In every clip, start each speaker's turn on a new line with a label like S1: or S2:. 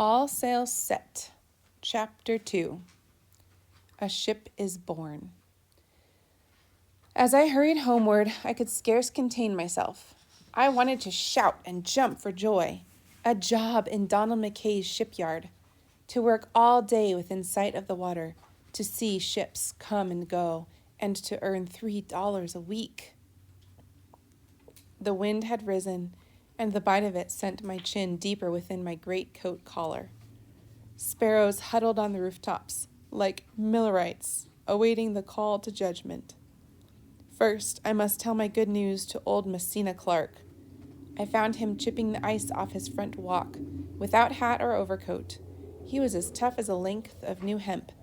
S1: All Sails Set, Chapter 2. A Ship is Born. As I hurried homeward, I could scarce contain myself. I wanted to shout and jump for joy. A job in Donald Mackay's shipyard. To work all day within sight of the water, to see ships come and go, and to earn $3 a week. The wind had risen, and the bite of it sent my chin deeper within my greatcoat collar. Sparrows huddled on the rooftops, like Millerites, awaiting the call to judgment. First, I must tell my good news to old Messina Clark. I found him chipping the ice off his front walk, without hat or overcoat. He was as tough as a length of new hemp,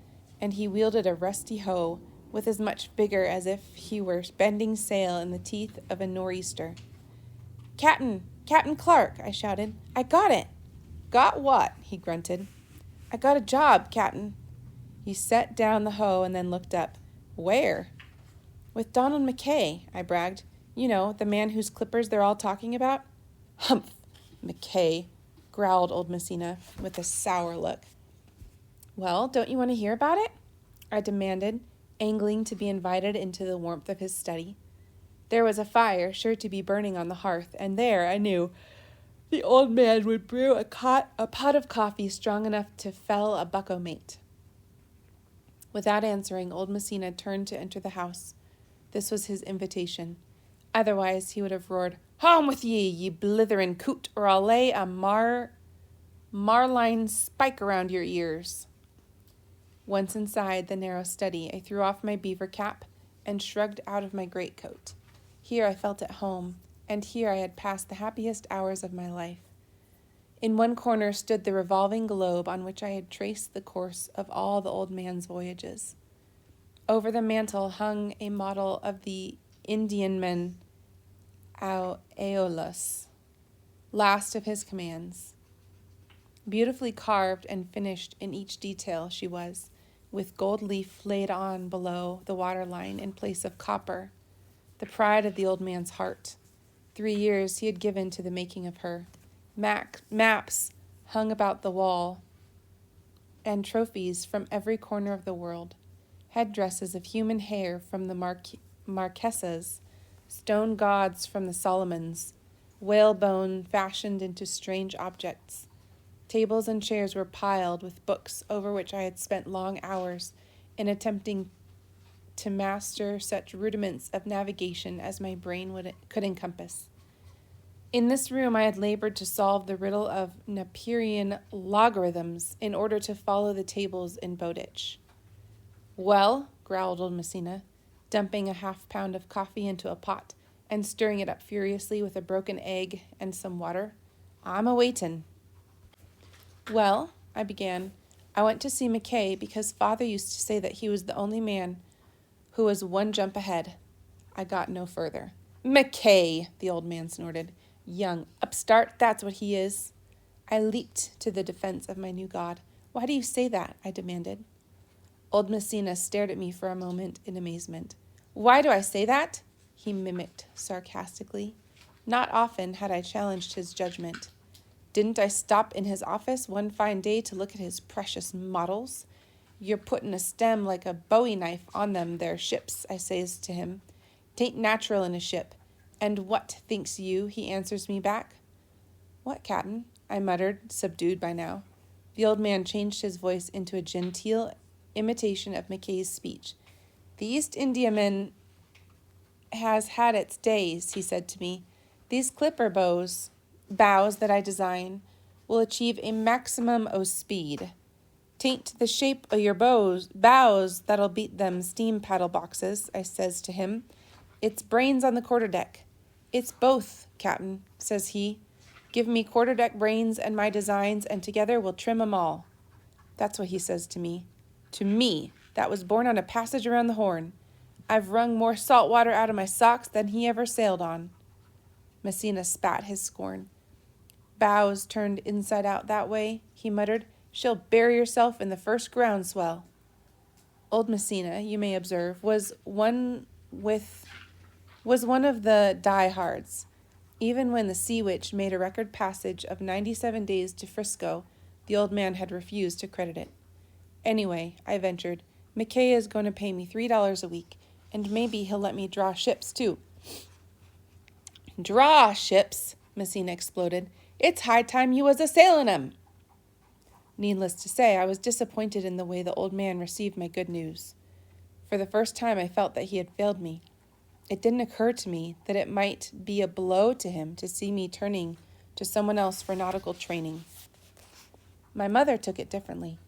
S1: and he wielded a rusty hoe, with as much vigor as if he were bending sail in the teeth of a nor'easter. Captain Clark, I shouted. I got it. Got what? He grunted. I got a job, Captain. He set down the hoe and then looked up. Where? With Donald Mackay, I bragged. You know, the man whose clippers they're all talking about. Humph, Mackay, growled old Messina with a sour look. Well, don't you want to hear about it? I demanded, angling to be invited into the warmth of his study. There was a fire sure to be burning on the hearth, and there, I knew, the old man would brew a pot of coffee strong enough to fell a bucko mate. Without answering, old Messina turned to enter the house. This was his invitation. Otherwise, he would have roared, Home with ye blitherin' coot, or I'll lay a marline spike around your ears. Once inside the narrow study, I threw off my beaver cap and shrugged out of my greatcoat. Here I felt at home, and here I had passed the happiest hours of my life. In one corner stood the revolving globe on which I had traced the course of all the old man's voyages. Over the mantel hung a model of the Indiaman Aeolus, last of his commands. Beautifully carved and finished in each detail she was, with gold leaf laid on below the waterline in place of copper, the pride of the old man's heart. 3 years he had given to the making of her. Maps hung about the wall, and trophies from every corner of the world. Headdresses of human hair from the Marquesas, stone gods from the Solomons, whalebone fashioned into strange objects. Tables and chairs were piled with books over which I had spent long hours in attempting to master such rudiments of navigation as my brain could encompass. In this room I had labored to solve the riddle of Napierian logarithms in order to follow the tables in Bowditch. Well, growled old Messina, dumping a half-pound of coffee into a pot and stirring it up furiously with a broken egg and some water, I'm a-waitin'. Well, I began, I went to see Mackay because Father used to say that he was the only man who was one jump ahead. I got no further. Mackay, the old man snorted. Young upstart, that's what he is. I leaped to the defense of my new god. Why do you say that? I demanded. Old Messina stared at me for a moment in amazement. Why do I say that? He mimicked sarcastically. Not often had I challenged his judgment. Didn't I stop in his office one fine day to look at his precious models? You're puttin' a stem like a bowie knife on them there ships, I says to him. 'Tain't natural in a ship. And what thinks you? He answers me back. What, Captain? I muttered, subdued by now. The old man changed his voice into a genteel imitation of Mackay's speech. The East Indiaman has had its days, he said to me. These clipper bows that I design will achieve a maximum o' speed. 'Tain't the shape o' your bows that'll beat them steam paddle boxes, I says to him. It's brains on the quarterdeck. It's both, Captain, says he. Give me quarterdeck brains and my designs, and together we'll trim 'em all. That's what he says to me. To me, that was born on a passage around the Horn. I've wrung more salt water out of my socks than he ever sailed on. Messina spat his scorn. Bows turned inside out that way, he muttered. She'll bury herself in the first groundswell. Old Messina, you may observe, was one of the diehards. Even when the Sea Witch made a record passage of 97 days to Frisco, The old man had refused to credit it. Anyway, I ventured, McKay is going to pay me $3 a week, and maybe he'll let me draw ships, too. Draw ships, Messina exploded. It's high time you was a-sailin' 'em. Needless to say, I was disappointed in the way the old man received my good news. For the first time, I felt that he had failed me. It didn't occur to me that it might be a blow to him to see me turning to someone else for nautical training. My mother took it differently.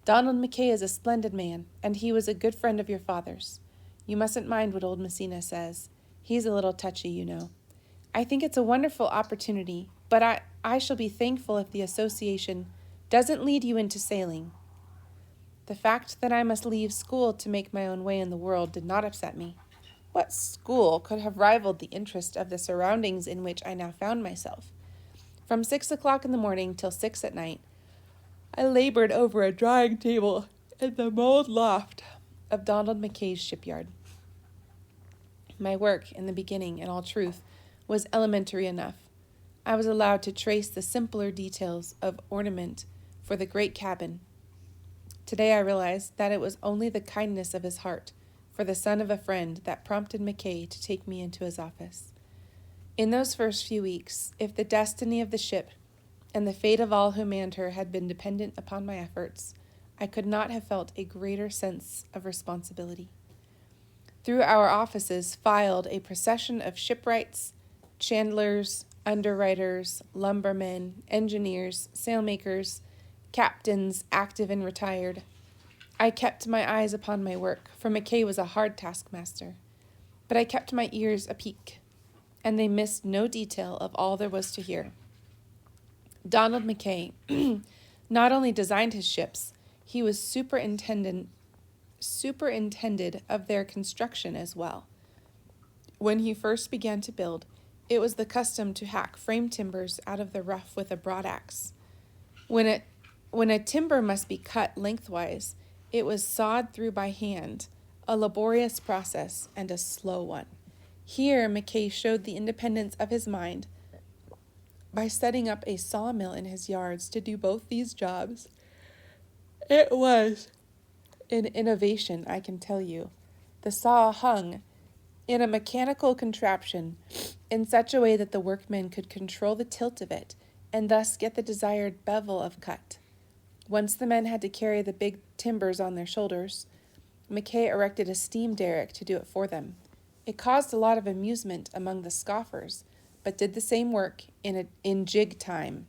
S1: Donald McKay is a splendid man, and he was a good friend of your father's. You mustn't mind what old Messina says. He's a little touchy, you know. I think it's a wonderful opportunity, but I shall be thankful if the association doesn't lead you into sailing. The fact that I must leave school to make my own way in the world did not upset me. What school could have rivaled the interest of the surroundings in which I now found myself? From 6 o'clock in the morning till 6 at night, I labored over a drawing table in the mold loft of Donald McKay's shipyard. My work, in the beginning, in all truth, was elementary enough. I was allowed to trace the simpler details of ornament for the great cabin. Today I realized that it was only the kindness of his heart for the son of a friend that prompted McKay to take me into his office. In those first few weeks, if the destiny of the ship and the fate of all who manned her had been dependent upon my efforts, I could not have felt a greater sense of responsibility. Through our offices filed a procession of shipwrights, chandlers, underwriters, lumbermen, engineers, sailmakers, captains, active and retired. I kept my eyes upon my work, for McKay was a hard taskmaster. But I kept my ears apeak, and they missed no detail of all there was to hear. Donald McKay not only designed his ships, he was superintended of their construction as well. When he first began to build, it was the custom to hack frame timbers out of the rough with a broad axe. When a timber must be cut lengthwise, it was sawed through by hand, a laborious process and a slow one. Here McKay showed the independence of his mind by setting up a sawmill in his yards to do both these jobs. It was an innovation, I can tell you. The saw hung in a mechanical contraption in such a way that the workmen could control the tilt of it and thus get the desired bevel of cut. Once the men had to carry the big timbers on their shoulders, McKay erected a steam derrick to do it for them. It caused a lot of amusement among the scoffers, but did the same work in jig time.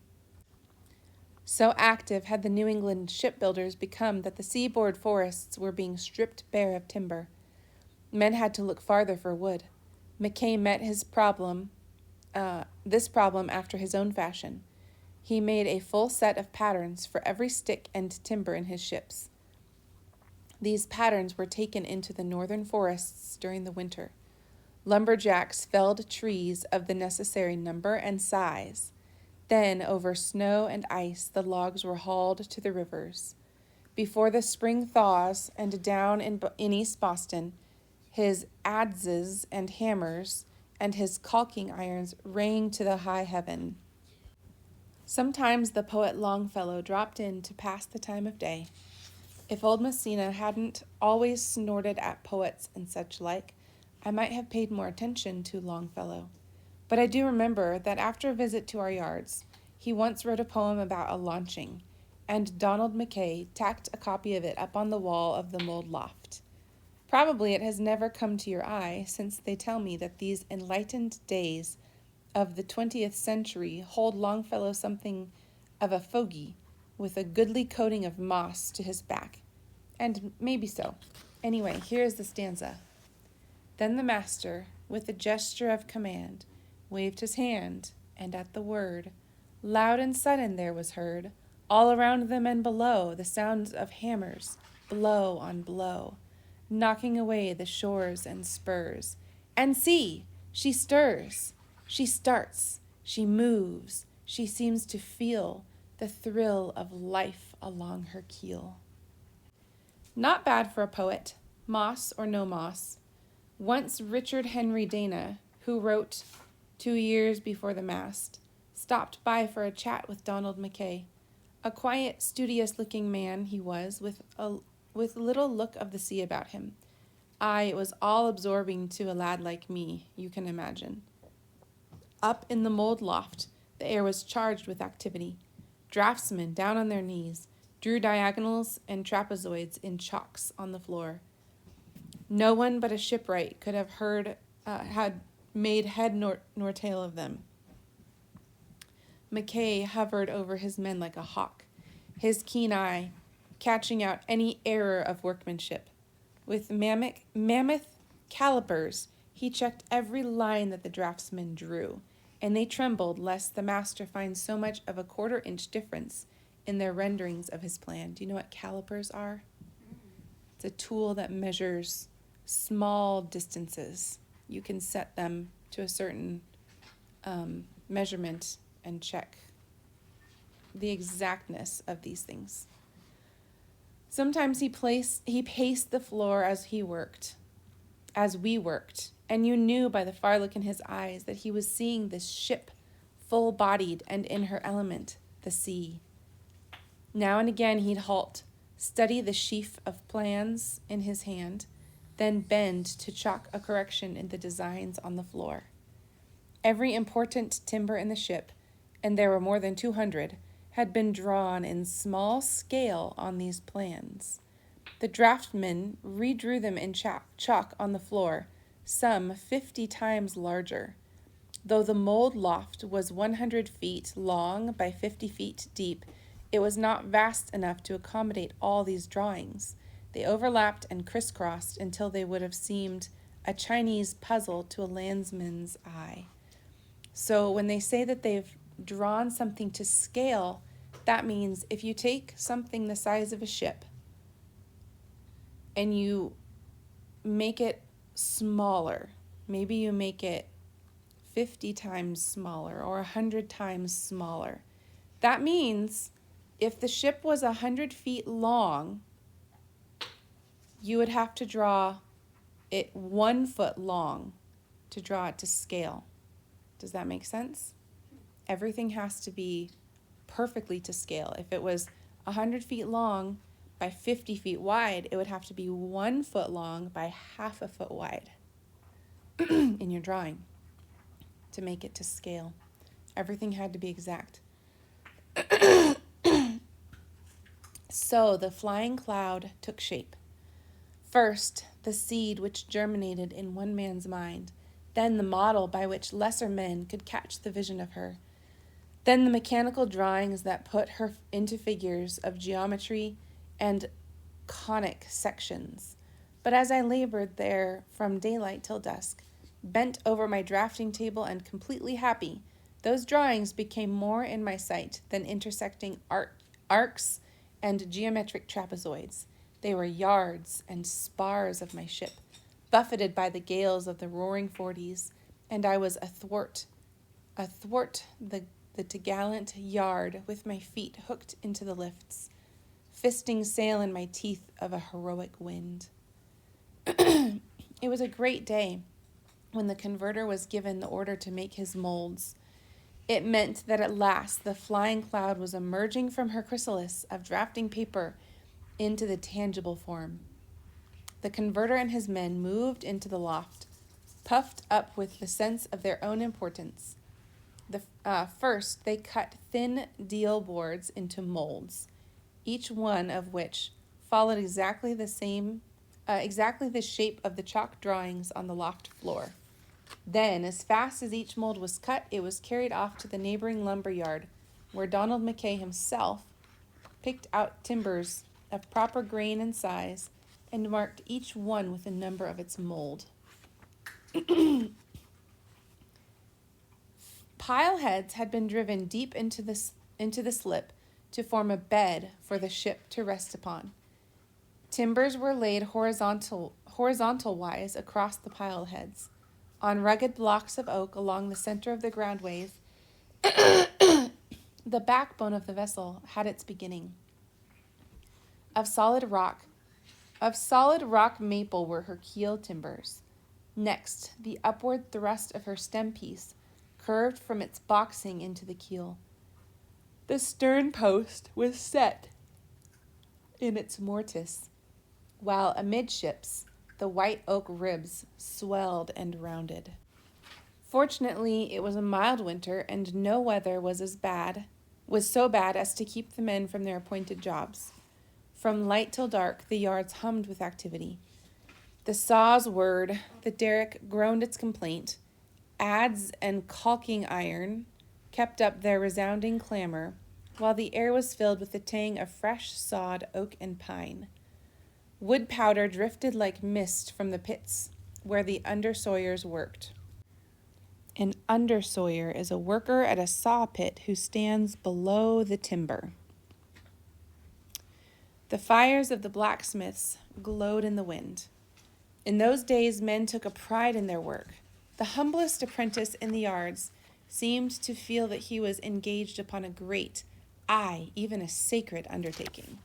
S1: So active had the New England shipbuilders become that the seaboard forests were being stripped bare of timber. Men had to look farther for wood. McKay met this problem after his own fashion. He made a full set of patterns for every stick and timber in his ships. These patterns were taken into the northern forests during the winter. Lumberjacks felled trees of the necessary number and size. Then, over snow and ice, the logs were hauled to the rivers. Before the spring thaws, and down in East Boston, his adzes and hammers and his caulking irons rang to the high heaven. Sometimes the poet Longfellow dropped in to pass the time of day. If old Messina hadn't always snorted at poets and such like, I might have paid more attention to Longfellow. But I do remember that after a visit to our yards, he once wrote a poem about a launching, and Donald McKay tacked a copy of it up on the wall of the mold loft. Probably it has never come to your eye, since they tell me that these enlightened days of the 20th century hold Longfellow something of a fogey, with a goodly coating of moss to his back. And maybe so. Anyway, here is the stanza. Then the master, with a gesture of command, waved his hand, and at the word, loud and sudden there was heard, all around them and below, the sounds of hammers, blow on blow, knocking away the shores and spurs. And see, she stirs, she starts, she moves, she seems to feel the thrill of life along her keel. Not bad for a poet, moss or no moss. Once Richard Henry Dana, who wrote 2 years before the mast, stopped by for a chat with Donald McKay. A quiet, studious-looking man he was, with little look of the sea about him. It was all-absorbing to a lad like me, you can imagine. Up in the mold loft, the air was charged with activity. Draftsmen, down on their knees, drew diagonals and trapezoids in chalks on the floor. No one but a shipwright could have had made head nor tail of them. Mackay hovered over his men like a hawk, his keen eye catching out any error of workmanship. With mammoth calipers, he checked every line that the draftsmen drew, and they trembled lest the master find so much of a quarter-inch difference in their renderings of his plan. Do you know what calipers are? It's a tool that measures small distances. You can set them to a certain measurement and check the exactness of these things. Sometimes he paced the floor as we worked, and you knew by the far look in his eyes that he was seeing this ship full-bodied and in her element, the sea. Now and again he'd halt, study the sheaf of plans in his hand, then bend to chalk a correction in the designs on the floor. Every important timber in the ship, and there were more than 200, had been drawn in small scale on these plans. The draughtsmen redrew them in chalk on the floor, some 50 times larger. Though the mold loft was 100 feet long by 50 feet deep, it was not vast enough to accommodate all these drawings. They overlapped and crisscrossed until they would have seemed a Chinese puzzle to a landsman's eye. So when they say that they've drawn something to scale, that means if you take something the size of a ship and you make it smaller, maybe you make it 50 times smaller or 100 times smaller. That means if the ship was 100 feet long, you would have to draw it 1 foot long to draw it to scale. Does that make sense? Everything has to be perfectly to scale. If it was 100 feet long by 50 feet wide, it would have to be 1 foot long by half a foot wide in your drawing to make it to scale. Everything had to be exact. So the flying cloud took shape. First, the seed which germinated in one man's mind, then the model by which lesser men could catch the vision of her, then the mechanical drawings that put her into figures of geometry and conic sections. But as I labored there from daylight till dusk, bent over my drafting table and completely happy, those drawings became more in my sight than intersecting arcs and geometric trapezoids. They were yards and spars of my ship, buffeted by the gales of the roaring 40s, and I was athwart the topgallant yard with my feet hooked into the lifts, fisting sail in my teeth of a heroic wind. It was a great day when the converter was given the order to make his molds. It meant that at last the flying cloud was emerging from her chrysalis of drafting paper into the tangible form. The converter and his men moved into the loft, puffed up with the sense of their own importance. First, they cut thin deal boards into molds, each one of which followed exactly the shape of the chalk drawings on the loft floor. Then, as fast as each mold was cut, it was carried off to the neighboring lumber yard, where Donald Mackay himself picked out timbers of proper grain and size and marked each one with a number of its mold. Pile heads had been driven deep into the slip to form a bed for the ship to rest upon. Timbers were laid horizontal-wise across the pile heads. On rugged blocks of oak along the center of the groundways, the backbone of the vessel had its beginning. Of solid rock maple were her keel timbers. Next, the upward thrust of her stem piece curved from its boxing into the keel. The stern post was set in its mortise, while amidships the white oak ribs swelled and rounded. Fortunately, it was a mild winter, and no weather was so bad as to keep the men from their appointed jobs. From light till dark, the yards hummed with activity. The saws whirred, the derrick groaned its complaint, adze and caulking iron kept up their resounding clamor, while the air was filled with the tang of fresh sawed oak and pine. Wood powder drifted like mist from the pits where the undersawyers worked. An undersawyer is a worker at a saw pit who stands below the timber. The fires of the blacksmiths glowed in the wind. In those days, men took a pride in their work. The humblest apprentice in the yards seemed to feel that he was engaged upon a great, aye, even a sacred undertaking.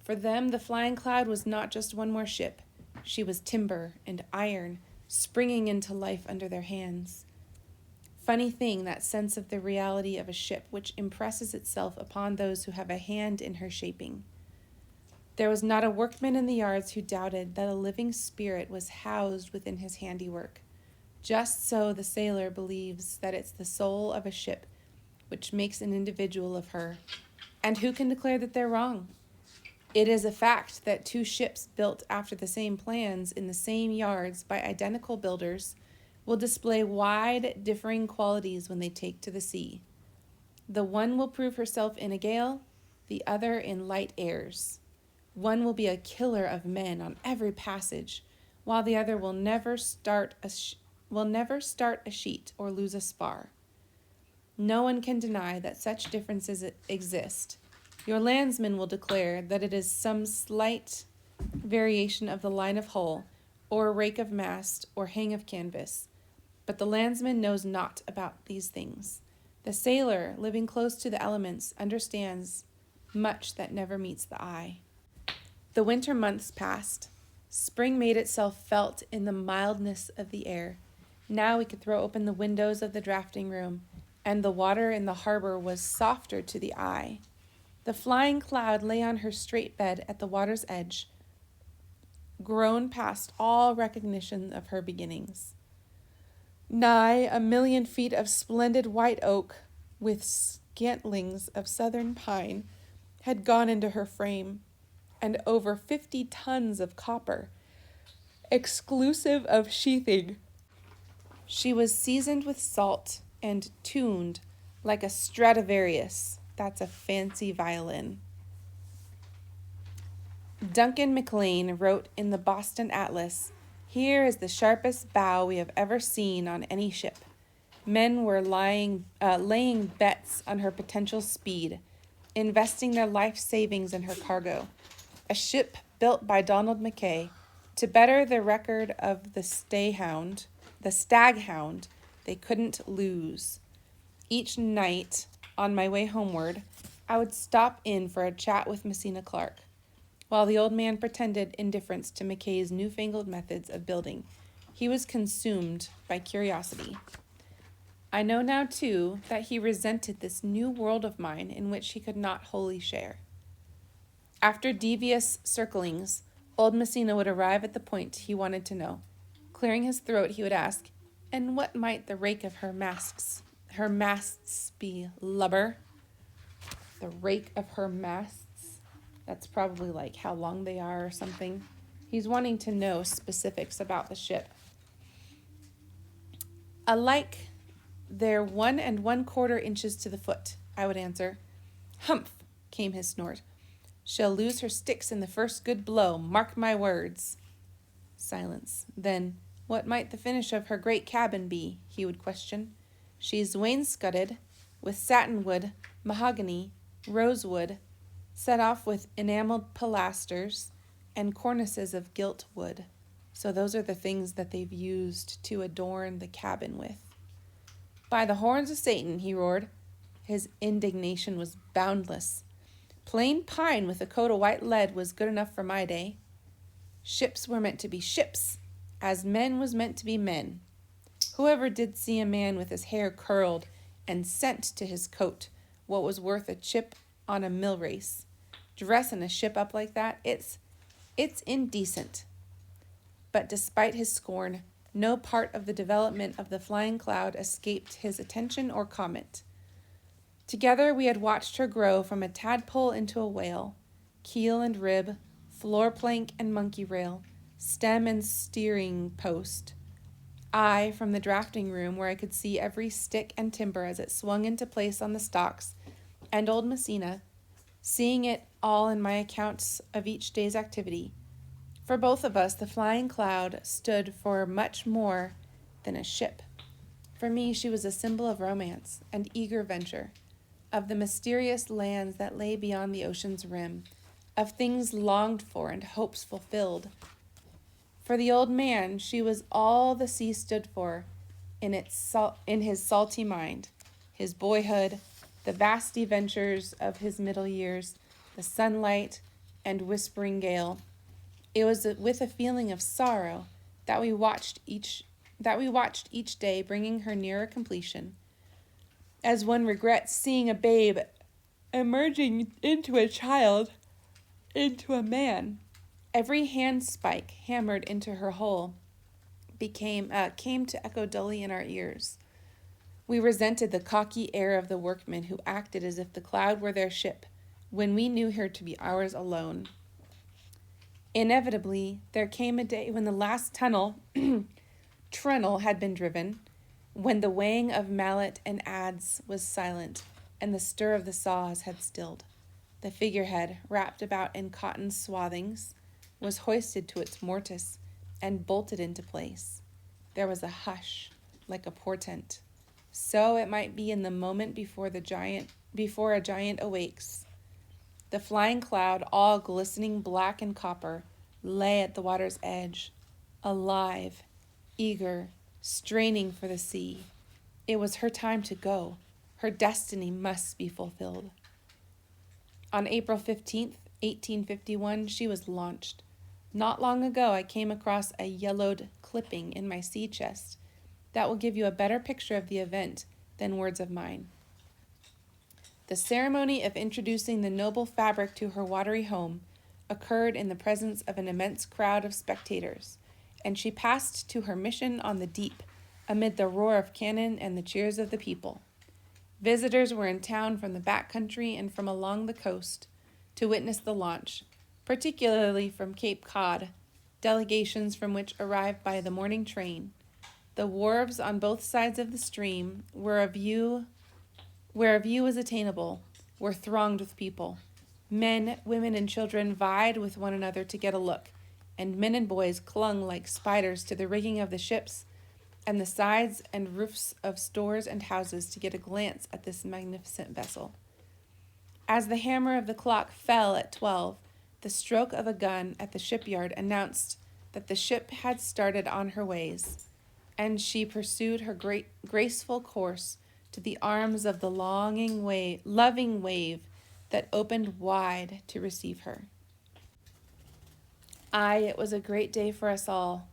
S1: For them, the flying cloud was not just one more ship. She was timber and iron springing into life under their hands. Funny thing, that sense of the reality of a ship which impresses itself upon those who have a hand in her shaping. There was not a workman in the yards who doubted that a living spirit was housed within his handiwork. Just so the sailor believes that it's the soul of a ship which makes an individual of her. And who can declare that they're wrong? It is a fact that two ships built after the same plans in the same yards by identical builders will display wide differing qualities when they take to the sea. The one will prove herself in a gale, the other in light airs. One will be a killer of men on every passage, while the other will never start a sheet or lose a spar. No one can deny that such differences exist. Your landsman will declare that it is some slight variation of the line of hull, or a rake of mast, or hang of canvas. But the landsman knows not about these things. The sailor, living close to the elements, understands much that never meets the eye. The winter months passed. Spring made itself felt in the mildness of the air. Now we could throw open the windows of the drafting room, and the water in the harbor was softer to the eye. The flying cloud lay on her straight bed at the water's edge, grown past all recognition of her beginnings. Nigh 1,000,000 feet of splendid white oak, with scantlings of southern pine, had gone into her frame, and over 50 tons of copper, exclusive of sheathing. She was seasoned with salt and tuned like a Stradivarius. That's a fancy violin. Duncan McLean wrote in the Boston Atlas, "Here is the sharpest bow we have ever seen on any ship." Men were laying bets on her potential speed, investing their life savings in her cargo. A ship built by Donald Mackay to better the record of the Staghound, they couldn't lose. Each night on my way homeward, I would stop in for a chat with Messina Clark, while the old man pretended indifference to Mackay's newfangled methods of building. He was consumed by curiosity. I know now, too, that he resented this new world of mine in which he could not wholly share. After devious circlings, old Messina would arrive at the point he wanted to know. Clearing his throat, he would ask, "And what might the rake of her masts be, lubber?" The rake of her masts? That's probably like how long they are or something. He's wanting to know specifics about the ship. "Alike, they're 1 1/4 inches to the foot," I would answer. "Humph," came his snort. "She'll lose her sticks in the first good blow, mark my words." Silence. Then, "What might the finish of her great cabin be?" he would question. "She's wainscoted with satinwood, mahogany, rosewood, set off with enameled pilasters and cornices of gilt wood." So those are the things that they've used to adorn the cabin with. "By the horns of Satan," he roared. His indignation was boundless. "Plain pine with a coat of white lead was good enough for my day. Ships were meant to be ships, as men was meant to be men. Whoever did see a man with his hair curled and scent to his coat, what was worth a chip on a mill race. Dressing a ship up like that, it's indecent. But despite his scorn, no part of the development of the flying cloud escaped his attention or comment. Together we had watched her grow from a tadpole into a whale, keel and rib, floor plank and monkey rail, stem and steering post. I, from the drafting room where I could see every stick and timber as it swung into place on the stocks, and old Messina, seeing it all in my accounts of each day's activity. For both of us, the flying cloud stood for much more than a ship. For me, she was a symbol of romance and eager venture, of the mysterious lands that lay beyond the ocean's rim, of things longed for and hopes fulfilled. For the old man, she was all the sea stood for in his salty mind, his boyhood, the vast adventures of his middle years, the sunlight and whispering gale. It was with a feeling of sorrow that we watched each day bringing her nearer completion, as one regrets seeing a babe emerging into a child, into a man. Every handspike hammered into her hull came to echo dully in our ears. We resented the cocky air of the workmen who acted as if the cloud were their ship, when we knew her to be ours alone. Inevitably, there came a day when the last trunnel had been driven, when the weighing of mallet and adze was silent, and the stir of the saws had stilled. The figurehead, wrapped about in cotton swathings, was hoisted to its mortise and bolted into place. There was a hush, like a portent. So it might be in the moment before a giant awakes. The flying cloud, all glistening black and copper, lay at the water's edge, alive, eager, straining for the sea. It was her time to go. Her destiny must be fulfilled. On April 15th, 1851, she was launched. Not long ago, I came across a yellowed clipping in my sea chest that will give you a better picture of the event than words of mine. The ceremony of introducing the noble fabric to her watery home occurred in the presence of an immense crowd of spectators, and she passed to her mission on the deep amid the roar of cannon and the cheers of the people. Visitors were in town from the back country and from along the coast to witness the launch, particularly from Cape Cod, delegations from which arrived by the morning train. The wharves on both sides of the stream, where a view was attainable, were thronged with people. Men, women, and children vied with one another to get a look, and men and boys clung like spiders to the rigging of the ships and the sides and roofs of stores and houses to get a glance at this magnificent vessel. As the hammer of the clock fell at 12, the stroke of a gun at the shipyard announced that the ship had started on her ways, and she pursued her graceful course to the arms of the loving wave that opened wide to receive her. It was a great day for us all.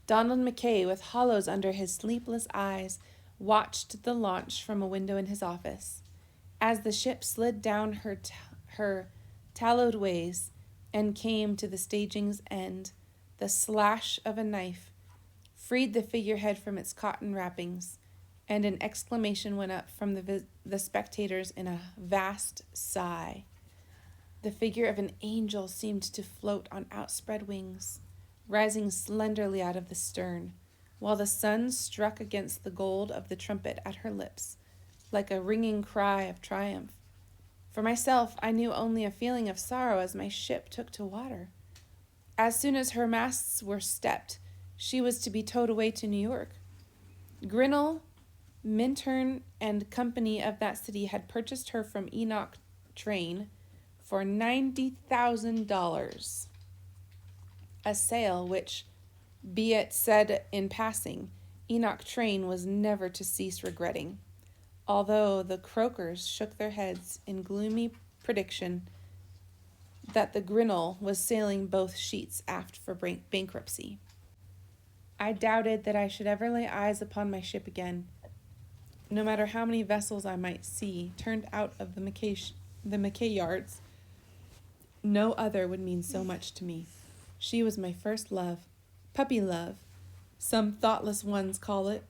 S1: Donald Mackay, with hollows under his sleepless eyes, watched the launch from a window in his office. As the ship slid down her tallowed ways and came to the staging's end, the slash of a knife freed the figurehead from its cotton wrappings, and an exclamation went up from the spectators in a vast sigh. The figure of an angel seemed to float on outspread wings, rising slenderly out of the stern, while the sun struck against the gold of the trumpet at her lips, like a ringing cry of triumph. For myself, I knew only a feeling of sorrow as my ship took to water. As soon as her masts were stepped, she was to be towed away to New York. Grinnell, Minturn, and company of that city had purchased her from Enoch Train for $90,000. A sale which, be it said in passing, Enoch Train was never to cease regretting, although the Croakers shook their heads in gloomy prediction that the Grinnell was sailing both sheets aft for bankruptcy. I doubted that I should ever lay eyes upon my ship again. No matter how many vessels I might see turned out of the Mackay yards, no other would mean so much to me. She was my first love, puppy love, some thoughtless ones call it.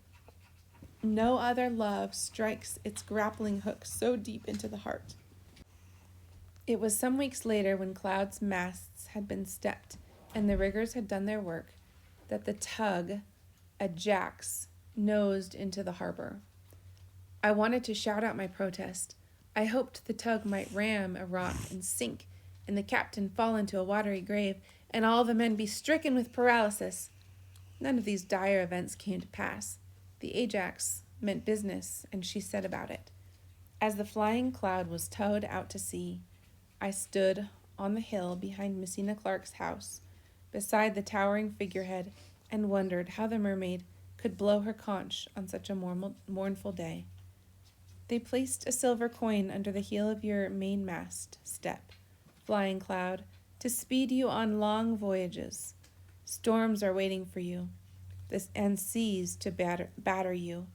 S1: No other love strikes its grappling hook so deep into the heart. It was some weeks later, when Cloud's masts had been stepped and the riggers had done their work, that the tug, Ajax, nosed into the harbor. I wanted to shout out my protest. I hoped the tug might ram a rock and sink, and the captain fall into a watery grave, and all the men be stricken with paralysis. None of these dire events came to pass. The Ajax meant business, and she set about it. As the flying Cloud was towed out to sea, I stood on the hill behind Messina Clark's house, beside the towering figurehead, and wondered how the mermaid could blow her conch on such a mournful day. They placed a silver coin under the heel of your mainmast step, Flying Cloud, to speed you on long voyages. Storms are waiting for you, and seas to batter you.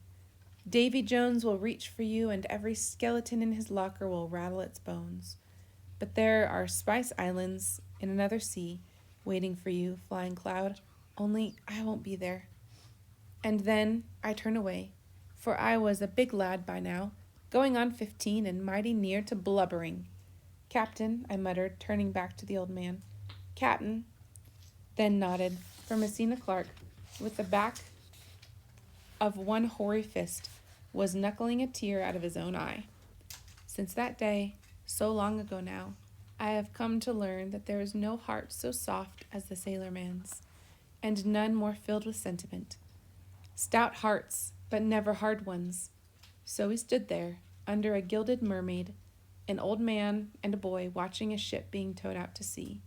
S1: Davy Jones will reach for you, and every skeleton in his locker will rattle its bones. But there are Spice Islands in another sea waiting for you, Flying Cloud, only I won't be there. And then I turn away, for I was a big lad by now, going on 15 and mighty near to blubbering. Captain, I muttered, turning back to the old man. Captain, then nodded, for Messina Clark, with the back of one hoary fist, was knuckling a tear out of his own eye. Since that day, so long ago now, I have come to learn that there is no heart so soft as the sailorman's, and none more filled with sentiment. Stout hearts, but never hard ones. So we stood there, under a gilded mermaid, an old man and a boy watching a ship being towed out to sea.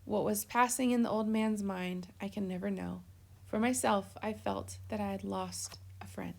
S1: What was passing in the old man's mind I can never know. For myself, I felt that I had lost a friend.